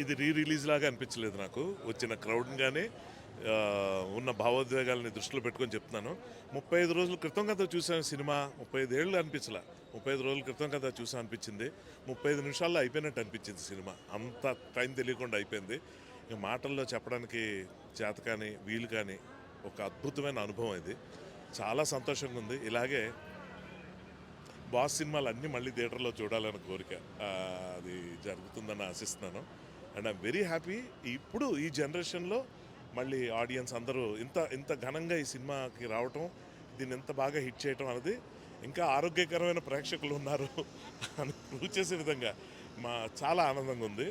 ఇది రిలీజ్ లాగా అనిపించలేదు నాకు. వచ్చిన క్రౌడ్ గానీ ఉన్న భావోద్వేగాలని దృష్టిలో పెట్టుకొని చెప్తున్నాను. 35 రోజుల క్రితం కదా చూసాను సినిమా. 35 ఏళ్ళు అనిపించలా. 35 రోజుల క్రితం కదా చూసా అనిపించింది. 35 నిమిషాల్లో అయిపోయినట్టు అనిపించింది సినిమా. అంత టైం తెలియకుండా అయిపోయింది. ఇక మాటల్లో చెప్పడానికి చేత కానీ వీలు కానీ ఒక అద్భుతమైన అనుభవం ఇది. చాలా సంతోషంగా ఉంది. ఇలాగే బాస్ సినిమాలు అన్నీ మళ్ళీ థియేటర్లో చూడాలని కోరిక. అది జరుగుతుందని ఆశిస్తున్నాను. And I'm very happy. ఇప్పుడు ఈ జనరేషన్లో మళ్ళీ ఆడియన్స్ అందరూ ఇంత ఇంత ఘనంగా ఈ సినిమాకి రావటం, దీన్ని ఎంత బాగా హిట్ చేయటం అనేది ఇంకా ఆరోగ్యకరమైన ప్రేక్షకులు ఉన్నారు అని ప్రూవ్ చేసే విధంగా చాలా ఆనందంగా ఉంది.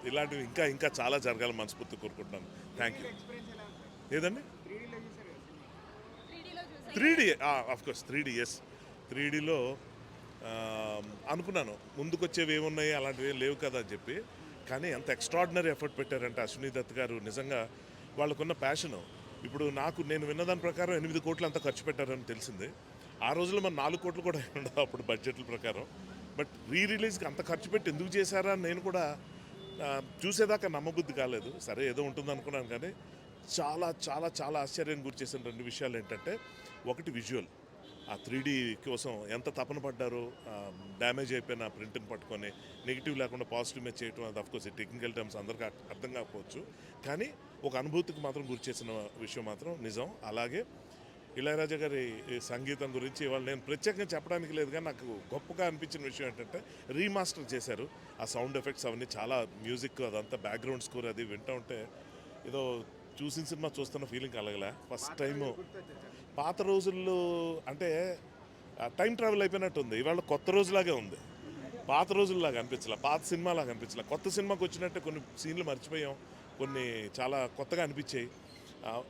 ఇలాంటివి ఇంకా ఇంకా చాలా జరగాలని మనస్ఫూర్తి కోరుకుంటున్నాను. Thank you. ఏదండి? 3D of course 3D yes. 3Dలో అనుకున్నాను ముందుకొచ్చేవి ఏమున్నాయి, అలాంటివి ఏం లేవు కదా అని చెప్పి. కానీ ఎంత ఎక్స్ట్రాడినరీ ఎఫర్ట్ పెట్టారంటే అశ్విని దత్ గారు నిజంగా వాళ్ళకున్న ప్యాషను. ఇప్పుడు నేను విన్నదాని ప్రకారం 8 కోట్లు అంతా ఖర్చు పెట్టారని తెలిసింది. ఆ రోజుల్లో మన 4 కోట్లు కూడా ఉండదు అప్పుడు బడ్జెట్ల ప్రకారం. బట్ రిలీజ్కి అంత ఖర్చు పెట్టి ఎందుకు చేశారా అని నేను కూడా చూసేదాకా నమ్మబుద్ధి కాలేదు. సరే ఏదో ఉంటుంది అనుకున్నాను, కానీ చాలా చాలా చాలా ఆశ్చర్యం గురి చేసిన 2 విషయాలు ఏంటంటే, ఒకటి విజువల్. ఆ 3D కోసం ఎంత తపన పడ్డారో, డ్యామేజ్ అయిపోయిన ప్రింట్ని పట్టుకొని నెగిటివ్ లేకుండా పాజిటివ్ మీద చేయటం. అది అఫ్కోర్స్ టెక్నికల్ టర్మ్స్ అందరికీ అర్థం కాకపోవచ్చు, కానీ ఒక అనుభూతికి మాత్రం గురి చేసిన విషయం మాత్రం నిజం. అలాగే ఇళయరాజా గారి సంగీతం గురించి ఇవాళ నేను ప్రత్యేకంగా చెప్పడానికి లేదు, కానీ నాకు గొప్పగా అనిపించిన విషయం ఏంటంటే రీమాస్టర్ చేశారు. ఆ సౌండ్ ఎఫెక్ట్స్ అవన్నీ చాలా, మ్యూజిక్ అదంతా బ్యాక్గ్రౌండ్ స్కోర్ అది వింటూ ఉంటే ఏదో చూసిన సినిమా చూస్తున్న ఫీలింగ్ కలగలే. ఫస్ట్ టైము పాత రోజుల్లో అంటే టైం ట్రావెల్ అయిపోయినట్టు ఉంది. ఇవాళ కొత్త రోజులాగే ఉంది. పాత రోజుల్లాగా అనిపించలే, పాత సినిమాలాగా అనిపించలే. కొత్త సినిమాకి వచ్చినట్టే కొన్ని సీన్లు మర్చిపోయాం, కొన్ని చాలా కొత్తగా అనిపించాయి.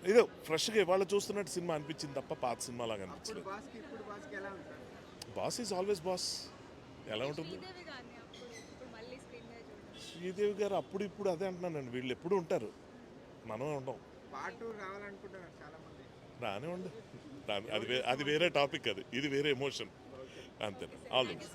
ఏదో ఫ్రెష్గా ఇవాళ చూస్తున్నట్టు సినిమా అనిపించింది తప్ప పాత సినిమాలాగా అనిపించలేదు. Boss is always boss. ఎలా ఉంటుంది? శ్రీదేవి గారు అప్పుడు ఇప్పుడు అదే అంటున్నానండి, వీళ్ళు ఎప్పుడు ఉంటారు, మనమే ఉండం. రానివ్వండి, అది వేరే టాపిక్, ఇది వేరే ఎమోషన్, అంతేనండి. All the best.